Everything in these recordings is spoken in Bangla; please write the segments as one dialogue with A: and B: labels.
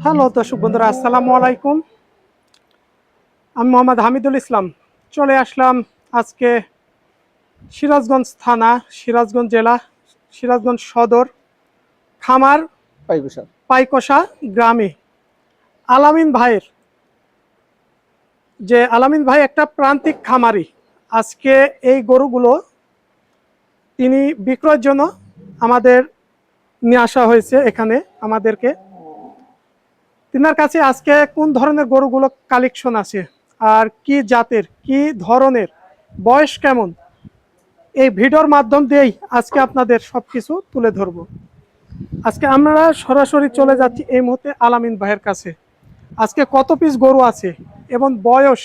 A: হ্যালো দর্শক বন্ধুরা, আসসালামু আলাইকুম। আমি মোহাম্মদ হামিদুল ইসলাম চলে আসলাম আজকে সিরাজগঞ্জ থানা, সিরাজগঞ্জ জেলা, সিরাজগঞ্জ সদর, খামার পাইকোষা গ্রামে আলামিন ভাইয়ের আলামিন ভাই একটা প্রান্তিক খামারি। আজকে এই গরুগুলো তিনি বিক্রয়ের জন্য আমাদের নিয়ে আসা হয়েছে এখানে আমাদেরকে। তিনার কাছে আজকে কোন ধরনের গরুগুলো কালেকশন আছে আর কি জাতের, কি ধরনের, বয়স কেমন, এই ভিডিওর মাধ্যম দিয়েই আজকে আপনাদের সবকিছু তুলে ধরব। আজকে আমরা সরাসরি চলে যাচ্ছি এই মুহূর্তে আলামিন ভাইয়ের কাছে। আজকে কত পিস গরু আছে এবং বয়স,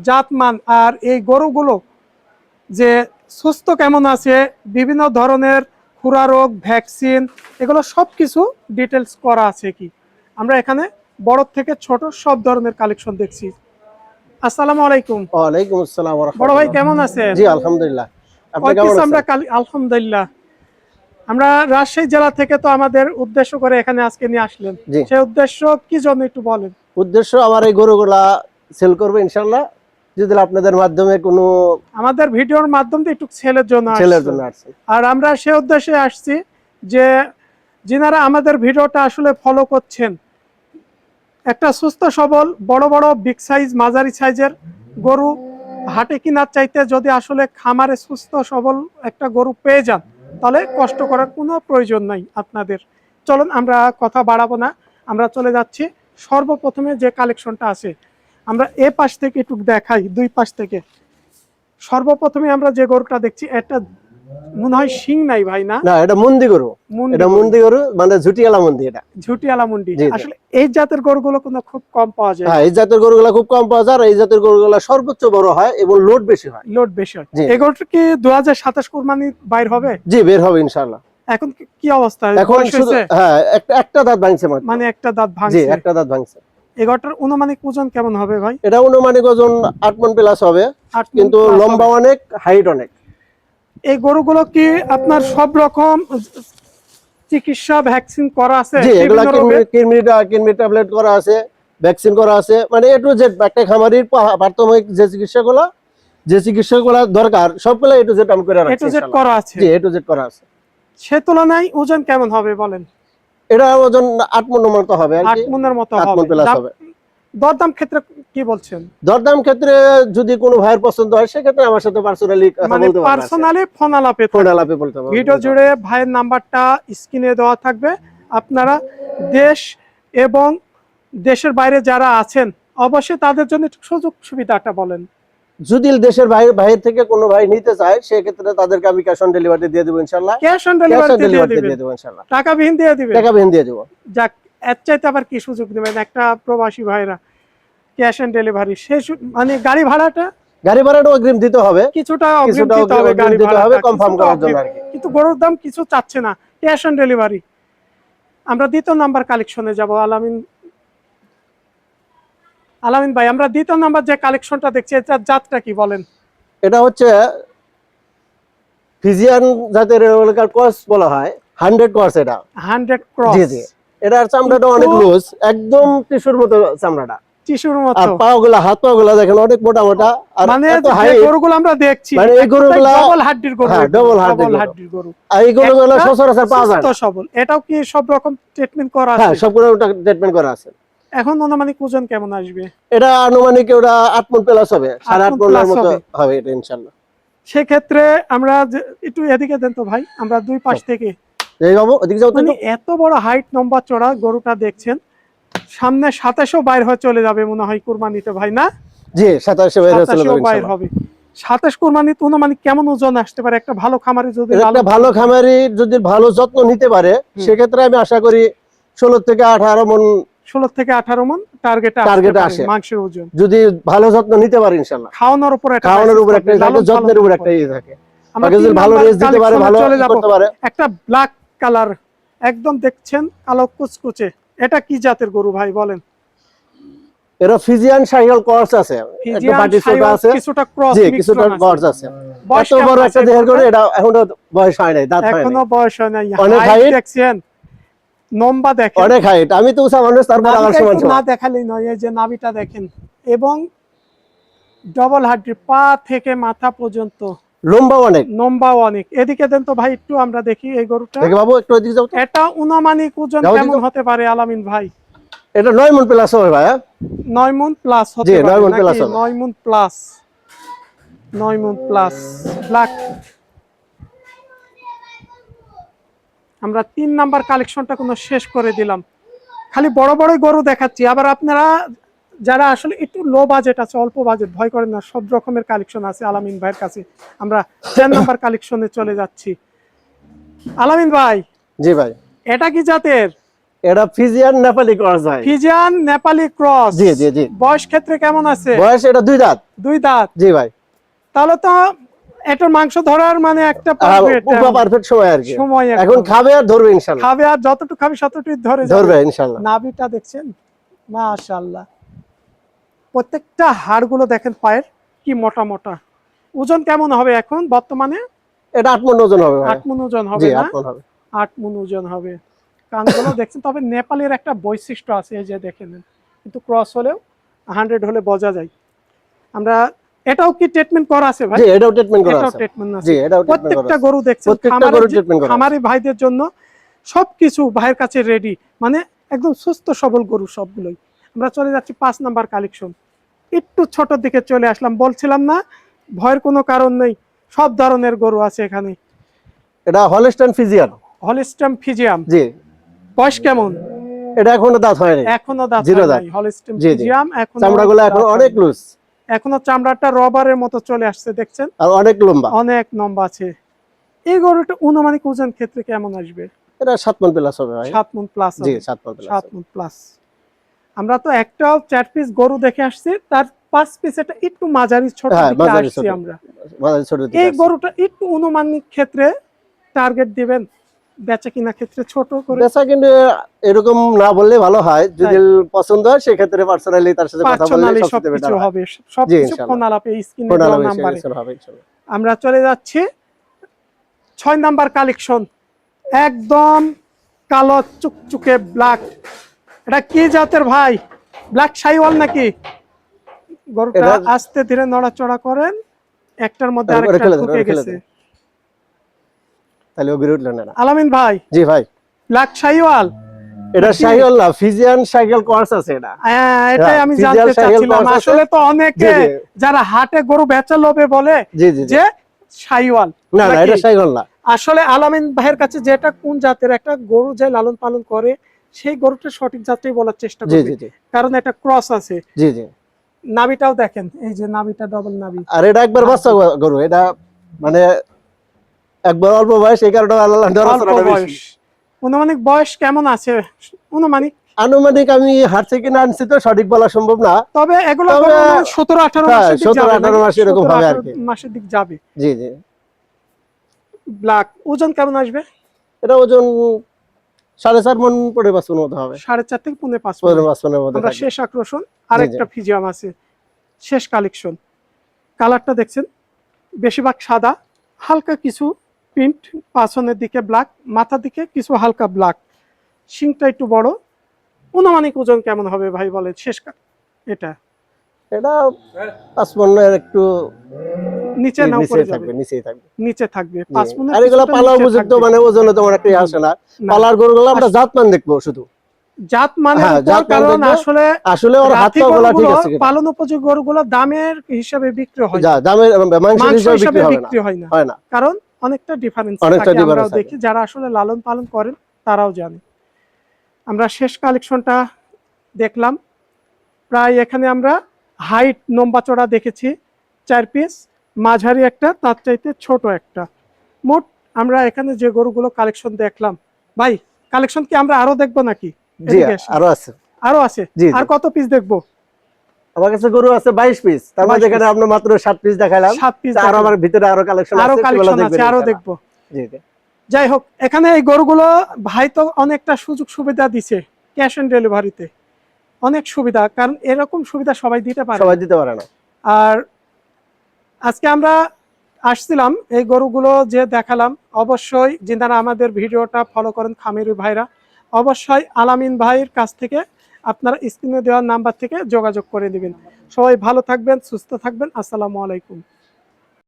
A: জাতমান, আর এই গরুগুলো যে সুস্থ কেমন আছে, বিভিন্ন ধরনের খুরা রোগ, ভ্যাকসিন, এগুলো সব কিছু ডিটেলস করা আছে কি। আমরা এখানে বড় থেকে ছোট সব ধরনের কালেকশন দেখছি। আসসালামু আলাইকুম।
B: ওয়ালাইকুম আসসালাম ওয়া রাহমাতুল্লাহ।
A: বড় ভাই কেমন আছেন?
B: জি আলহামদুলিল্লাহ। আপনি কেমন আছেন?
A: আমরা আলহামদুলিল্লাহ। আমরা রাজশাহী জেলা থেকে তো আমাদের উদ্দেশ্য করে এখানে আজকে নিয়ে আসলেন, সেই উদ্দেশ্য কি জন্য একটু বলেন।
B: উদ্দেশ্য আমার এই গরুগুলা সেল করব ইনশাআল্লাহ, যদি আপনাদের মাধ্যমে কোনো
A: আমাদের ভিডিওর মাধ্যমে একটু সেলের জন্য আসছে। আর আমরা সেই উদ্দেশ্যে আসছি যে যিনারা আমাদের ভিডিওটা আসলে ফলো করছেন, একটা সুস্থ সবল বড় বড় বিগ সাইজ, মাঝারি সাইজের গরু হাটে কেনার চাইতে যদি আসলে খামারে সুস্থ সবল একটা গরু পেয়ে যান, তাহলে কষ্ট করার কোনো প্রয়োজন নাই আপনাদের। চলুন আমরা কথা বাড়াবো না, আমরা চলে যাচ্ছি সর্বপ্রথমে যে কালেকশনটা আছে। আমরা এ পাশ থেকে একটু দেখাই, দুই পাশ থেকে। সর্বপ্রথমে আমরা যে গরুটা দেখছি, এটা মনে হয় শিং নাই ভাই, না?
B: না, এটা মুন্দি গরু। এটা মুন্দি গরু, মানে ঝুটিয়ালা মুন্দি। এটা
A: ঝুটিয়ালা মুন্ডি। আসলে এই জাতের গরুগুলো কিন্তু খুব কম পাওয়া যায়।
B: হ্যাঁ, এই জাতের গরুগুলো খুব কম পাওয়া যায়। এই জাতের গরুগুলো সর্বোচ্চ বড় হয় এবং লোড বেশি হয়।
A: লোড বেশি হয়। এই গরুটা কি 2027 কুরবানি বাইর হবে?
B: জি, বের হবে ইনশাআল্লাহ।
A: এখন কি অবস্থা?
B: এখন হ্যাঁ, একটা দাঁত ভাঙছে,
A: মানে একটা দাঁত ভাঙছে।
B: জি, একটা দাঁত ভাঙছে।
A: এই গরুটার অনুমানিক ওজন কেমন হবে ভাই?
B: এটা অনুমানিক ওজন 8 মণ প্লাস হবে, কিন্তু লম্বা অনেক, হাইট অনেক।
A: এই গরুগুলো কি আপনার সব রকম চিকিৎসা, ভ্যাকসিন করা আছে?
B: জি, এগুলা কিডনি ট্যাবলেট করা আছে, ভ্যাকসিন করা আছে, মানে এ টু জেড। একটা খামারির প্রাথমিক যে চিকিৎসাগুলো দরকার সবগুলো এ টু জেড আমি করে রাখছি।
A: এ টু জেড করা আছে।
B: জি, এ টু জেড করা আছে।
A: সে তুলনায় ওজন কেমন হবে বলেন?
B: এটা ওজন 8 মণ মতো হবে আর কি।
A: 8 মণের মতো
B: 8 মণ প্লাস হবে।
A: দরদাম ক্ষেত্রে কি বলছেন?
B: দরদাম ক্ষেত্রে যদি কোনো ভাইয়ের পছন্দ হয়, সেক্ষেত্রে আমার সাথে পার্সোনালি কথা বলতে পারবেন।
A: পার্সোনালি ফোন আলাপে
B: বলতে পারবেন।
A: ভিডিও জুড়ে ভাইয়ের নাম্বারটা স্ক্রিনে দেওয়া থাকবে। আপনারা দেশ এবং দেশের বাইরে যারা আছেন, অবশ্যই তাদের জন্য সুযোগ সুবিধাটা বলেন।
B: যদি দেশের বাইরে থেকে কোনো ভাই নিতে চায়, সেক্ষেত্রে তাদেরকে আমি ক্যাশ অন ডেলিভারি দিয়ে দেবো ইনশাআল্লাহ।
A: ক্যাশ অন ডেলিভারি দিয়ে দেব ইনশাআল্লাহ। টাকা বিহীন দিয়ে দিবেন? টাকা বিহীন দিয়ে দেব। যাক, এর চাইতে আবার কি সুযোগ দিবেন একটা প্রবাসী ভাইরা? Cash on delivery. মানে গাড়ি ভাড়াটাও অগ্রিম দিতে হবে, কিছুটা অগ্রিম দিতে হবে, গাড়ি ভাড়া কনফার্ম করার জন্য আর কি। কিন্তু গরুর দাম কিছু চাচ্ছে না, ক্যাশ অন ডেলিভারি। আমরা দ্বিতীয় নাম্বার কালেকশনে যাব। আলামিন ভাই, আমরা দ্বিতীয় নাম্বার যে কালেকশনটা দেখছি, এটার জাতটা কি বলেন?
B: এটা হচ্ছে ফিজিয়ান জাতের ক্রস বলা হয়, 100 ক্রস। এটা
A: 100 ক্রস।
B: জি জি। এটার চামড়াটা অনেক লুজ, একদম টিস্যুর মতো চামড়াটা।
A: টিস্যুর মতো।
B: আর পাগুলা, হাত পাগুলা দেখেন অনেক মোটা মোটা। আর
A: মানে যে গরুগুলো আমরা দেখছি,
B: মানে এই গরুগুলা
A: ডাবল হাড্ডির গরু।
B: হ্যাঁ, ডাবল হাড্ডির গরু। আর এই গরুগুলো সচরাচর পাওয়া যায় না।
A: সবল। এটাও কি সব রকম ট্রিটমেন্ট করা আছে?
B: হ্যাঁ, সবগুলো ট্রিটমেন্ট করা আছে।
A: এখন অনুমানিক ওজন কেমন আসবে?
B: এটা আনুমানিক ওটা 8 মণ প্লাস হবে, 8.5 মণের মতো হবে এটা ইনশাআল্লাহ।
A: সেই ক্ষেত্রে আমরা একটু এদিকে দেন তো ভাই, আমরা দুই পাশ থেকে
B: এই বাবু ওদিকে যাও তো।
A: মানে এত বড় হাইট, লম্বা চড়া গরুটা দেখছেন, সামনে 27ও বাইর হয়ে চলে যাবে মনে হয় কুরবানিতে ভাই, না?
B: জি, 27 বাইর হয়ে চলে যাবে ইনশাআল্লাহ।
A: হবে 27 কুরবানিতে অনুমানিক কেমন ওজন আসতে পারে একটা ভালো খামারি যদি?
B: একটা ভালো খামারি যদি ভালো যত্ন নিতে পারে, সেক্ষেত্রে আমি আশা করি 16 থেকে 18 মণ।
A: 16 থেকে 18 মণ টার্গেট আসে মাংসের ওজন, যদি ভালো যত্ন নিতে পারে ইনশাআল্লাহ। খাওয়ানোর উপর একটা থাকে, যত্নের উপর একটা থাকে। আমাকে যদি ভালো রেস্ট দিতে পারে, ভালো করতে পারে। একটা ব্ল্যাক কালার একদম দেখছেন, কালো কুচকুচে, এটা কি জাতের গরু ভাই বলেন?
B: এর ফিজিয়ান শাহিওয়াল ক্রস আছে, একটা বাটি ছোট আছে, কিছুটা ক্রস, জি কিছুটা ক্রস আছে। এত বড় একটা দেহের গরু, এটা এখনো বয়স হয় নাই, দাঁত হয় নাই,
A: এখনো বয়স হয় নাই।
B: অনেক হাইট
A: দেখছেন, লম্বা দেখেন,
B: অনেক হাইট, আমি তো উঁচা মানুষ, তারপর আমার
A: নাভিটা
B: সমান
A: একটু না
B: সমান।
A: দেখালেই নয়, এই যে নাভিটা দেখেন, এবং ডবল হাড্ডি, পা থেকে মাথা পর্যন্ত
B: লম্বা অনেক।
A: লম্বাও অনেক। এদিকে দেন তো ভাই, একটু আমরা দেখি এই গরুটা।
B: দেখে বাবু একটু ওইদিকে যাও তো।
A: এটা অনুমানিক ওজন
B: যাও
A: কেমন
B: দিকে।
A: হতে পারে আলামিন ভাই?
B: এটা 9 মণ প্লাস হবে ভাই।
A: 9 মণ প্লাস
B: জি,
A: হতে
B: 9
A: পারে
B: মণ
A: নাকি?
B: প্লাস হবে।
A: 9 মণ প্লাস, 9 মণ প্লাস। ব্ল্যাক। আমরা 3 নাম্বার কালেকশনটা কোনো শেষ করে দিলাম, খালি বড় বড় গরু দেখাচ্ছি। আবার আপনারা যারা আসলে একটু লো বাজেট আছে, অল্প বাজেট, ভয় করেন না, সব রকমের কালেকশন আছে আলামিন ভাইয়ের কাছে। আমরা 4 নাম্বার কালেকশনে চলে যাচ্ছি। আলামিন ভাই,
B: জি ভাই,
A: এটা কি জাতের?
B: এটা ফিজিয়ান নেপালি ক্রস ভাই।
A: Friesian Nepali cross.
B: জি জি জি।
A: বয়স ক্ষেত্রে কেমন আছে?
B: বয়স এটা 2 দাঁত।
A: 2 দাঁত।
B: জি ভাই।
A: তাহলে তো এটার মাংস ধরার মানে একটা
B: পারফেক্ট সময় আর কি।
A: সময়
B: এখন খাবে আর ধরবে ইনশাআল্লাহ।
A: খাবে, আর যতটুকু খাবে ততটুকু ধরে
B: ধরবে
A: যাবে
B: ইনশাআল্লাহ।
A: নাভিটা দেখছেন, মাশাআল্লাহ। প্রত্যেকটা হাড়গুলো দেখেন পায়ের, কি মোটা মোটা। ওজন কেমন হবে এখন বর্তমানে?
B: এটা 8 মণ ওজন হবে ভাই।
A: 8 মণ ওজন হবে
B: জি,
A: না?
B: 8 মণ হবে।
A: 8 মণ ওজন হবে। কানগুলো দেখছেন, তবে নেপালের একটা বৈশিষ্ট্য আছে, এই যে দেখেন, কিন্তু ক্রস হলেও 100 হলে বোঝা যায়। আমরা এটাও কি ট্রিটমেন্ট করা আছে ভাই?
B: জি, এটাও ট্রিটমেন্ট করা
A: এটাও
B: আছে।
A: ট্রিটমেন্ট আছে।
B: জি, এটাও ট্রিটমেন্ট করা
A: প্রত্যেকটা
B: আছে।
A: গরু দেখছেন,
B: প্রত্যেকটা গরু ট্রিটমেন্ট করা আছে।
A: খামারি ভাইদের জন্য সবকিছু ভাইয়ের কাছে রেডি, মানে একদম সুস্থ সবল গরু সবগুলোই। আমরা চলে যাচ্ছি 5 নাম্বার কালেকশন। একটু ছোট দিকে চলে আসলাম, বলছিলাম না ভয়ের কোনো কারণ নেই, সব ধরনের গরু আছে এখানে।
B: এটা হলস্টাইন ফিজিয়ান।
A: হলস্টাইন ফিজিয়াম।
B: জি।
A: বয়স কেমন?
B: এটা এখনো দাঁত হয়নি।
A: এখনো দাঁত
B: জিরো
A: হয়
B: দাঁত।
A: নাই। হলস্টাইন
B: জি জি।
A: ফিজিয়াম এখনো
B: চামড়াগুলো এখন
A: দাঁত হয়
B: অনেক
A: নাই।
B: লুজ।
A: এখনো চামড়াটা রবারের মতো চলে আসছে, দেখছেন,
B: আর অনেক লম্বা।
A: অনেক লম্বা আছে। এই গরুটা অনুমানিক ওজন ক্ষেত্রে কেমন আসবে?
B: এটা 7 মণ প্লাস হবে ভাই।
A: 7 মণ প্লাস
B: জি,
A: হবে।
B: 7 মণ প্লাস।
A: 7 মণ প্লাস। আমরা তো একটাও 4 পিস গরু দেখে আসছি, তার 5 পিস এটা একটু মাঝারি ছোট
B: হ্যাঁ,
A: দিকে
B: মাঝারি
A: আসছি
B: ছোট।
A: আমরা।
B: মাঝারি ছোট দিকে
A: এই
B: আছে।
A: গরুটা একটু অনুমানিক ক্ষেত্রে টার্গেট দিবেন, বেচা কিনা ক্ষেত্রে ছোট করে।
B: বেচা কিন্তু এরকম না বললে ভালো হয়, যদি পছন্দ হয় সেক্ষেত্রে পার্সোনালি তার সাথে কথা বললে
A: পার্সোনালি
B: সবচেয়ে
A: সবকিছু
B: বেটার হয়।
A: হবে,
B: জি,
A: সবকিছু ফোন
B: ইনশাআল্লাহ।
A: আলাপে, স্ক্রিনে
B: ফোন
A: দেওয়া
B: আলাপে
A: নাম্বারে।
B: হবে ইনশাআল্লাহ।
A: আমরা চলে যাচ্ছি 6 নাম্বার কালেকশন। একদম কালো চুকচুকে ব্ল্যাক। এটা কি জাতের ভাই? ব্ল্যাক শাইওয়াল নাকি? গরুটা
B: এটা
A: আস্তে ধীরে নড়াচড়া করেন, একটার মধ্যে
B: ওরে
A: আরেকটা
B: খেলে দেন,
A: ঢুকে
B: ওরে খেলে
A: গেছে।
B: দেন। তাহলে ও বের উঠলো না।
A: আলামিন ভাই,
B: জি ভাই।
A: ব্ল্যাক শাইওয়াল।
B: এটা শাহিওয়াল না, ফিজিয়ান সাইকেল কোর্স আছে এটা।
A: হ্যাঁ, এটাই আমি
B: ফিজিয়ান
A: জানতে
B: সাইকেল
A: চাচ্ছিলাম।
B: কোর্স আছে।
A: আসলে তো অনেকে
B: জি জি।
A: যারা হাটে গরু বেচা লোভে বলে
B: জি জি জি।
A: যে শাইওয়াল,
B: না না, এটা শাহিওয়াল না।
A: আসলে আলামিন ভাইয়ের কাছে যেটা কোন জাতের একটা গরু যে লালন পালন করে, সেই গরুটার সঠিক জাতটাই বলার চেষ্টা
B: জি
A: করবে,
B: জি জি।
A: কারণ এটা ক্রস আছে।
B: জি জি।
A: নাভিটাও দেখেন, এই যে নাভিটা ডবল নাভি।
B: আর এটা একবার বাচ্চা গরু, এটা মানে একবার অল্প বয়স, এই কারণে আল্লাহ
A: অল্প
B: নড়াচড়াটা বেশি।
A: বয়স। অনুমানিক বয়স কেমন আছে? অনুমানিক
B: আনুমানিক আমি হাট থেকে না আনছি তো সঠিক বলা সম্ভব না।
A: তবে এগুলো
B: তবে
A: 17-18
B: হ্যাঁ,
A: মাসের দিক
B: 17-18
A: যাবে,
B: মাস এরকম হবে আর কি।
A: 17-18 মাসের দিক যাবে।
B: জি জি।
A: ব্ল্যাক। ওজন কেমন আসবে?
B: এটা ওজন 4.5 মণ পড়ে 5 মণ মতো হবে।
A: 4.5 থেকে 5.5
B: পড়ে 5 মণের মধ্যে
A: আমরা
B: থাকবে।
A: শেষ আকর্ষণ আরেকটা ফিজিয়াম আছে, শেষ কালেকশন। কালারটা দেখছেন, বেশিরভাগ সাদা, হালকা কিছু প্রিন্ট, পাছনের দিকে ব্ল্যাক, মাথার দিকে কিছু হালকা ব্ল্যাক, শিংটা একটু বড়। অনুমানিক ওজন কেমন হবে ভাই বলেন শেষ এটা?
B: এটা 5 মণের একটু
A: নিচে না উপরে যাবে?
B: থাকবে, নিচেই থাকবে।
A: নিচে থাকবে 5 মণের।
B: আর এগুলো পালা উপযুক্ত, মানে ওজনে তোমার একটা আসে না। পালার গরুগুলো আমরা জাতমান দেখবো শুধু।
A: জাত মানে
B: হ্যাঁ,
A: উপর,
B: জাতমান
A: কারণ
B: দেখবো। আসলে ওর হাত
A: রাতি
B: পা গুলো ঠিক
A: গরুগুলো,
B: আছে কিনা।
A: পালন উপযোগী গরুগুলো দামের হিসাবে বিক্রি হয়,
B: দামের মাংস
A: মাংস
B: হিসেবে
A: হিসাবে
B: বিক্রি
A: বিক্রি হয় না,
B: হয় না।
A: কারণ অনেকটা ডিফারেন্স
B: অনেকটা
A: থাকে। আমরাও
B: difference থাকে।
A: দেখি, যারা আসলে লালন পালন করেন তারাও জানে। আমরা শেষ কালেকশনটা দেখলাম, প্রায় এখানে আমরা হাইট লম্বা চড়া দেখেছি 4 পিস, মাঝারি একটা, তার চাইতে ছোট একটা। মোট আমরা এখানে যে গরুগুলো কালেকশন দেখলাম, ভাই কালেকশন কি আমরা আরো দেখবো নাকি?
B: জি,
A: এদিকে আসেন।
B: আরো আছে।
A: আরো আছে?
B: জি,
A: আর কত পিস দেখবো?
B: আমার কাছে গরু আছে 22 পিস, তার মধ্যে এখানে আমরা মাত্র 7 পিস দেখাইলাম।
A: 7 পিস
B: আর আমার ভিতরে আরো কালেকশন আছে,
A: আরো
B: সেগুলো
A: কালেকশন
B: দেখবেন
A: আছে, আরো
B: ইনশাআল্লাহ।
A: দেখবো।
B: জি জি।
A: যাই হোক, এখানে এই গরুগুলো ভাই তো অনেকটা সুযোগ সুবিধা দিছে, ক্যাশ অন ডেলিভারিতে অনেক সুবিধা, কারণ এরকম সুবিধা সবাই দিতে পারে
B: সবাই
A: না।
B: দিতে পারে না।
A: আর আজকে আমরা আসছিলাম এই গরুগুলো যে দেখালাম, অবশ্যই যারা আমাদের ভিডিওটা ফলো করেন খামারি ভাইরা, অবশ্যই আলামিন ভাইয়ের কাছ থেকে আপনারা স্ক্রিনে দেওয়ার নাম্বার থেকে যোগাযোগ করে দিবেন। সবাই ভালো থাকবেন, সুস্থ থাকবেন। আসসালামু আলাইকুম।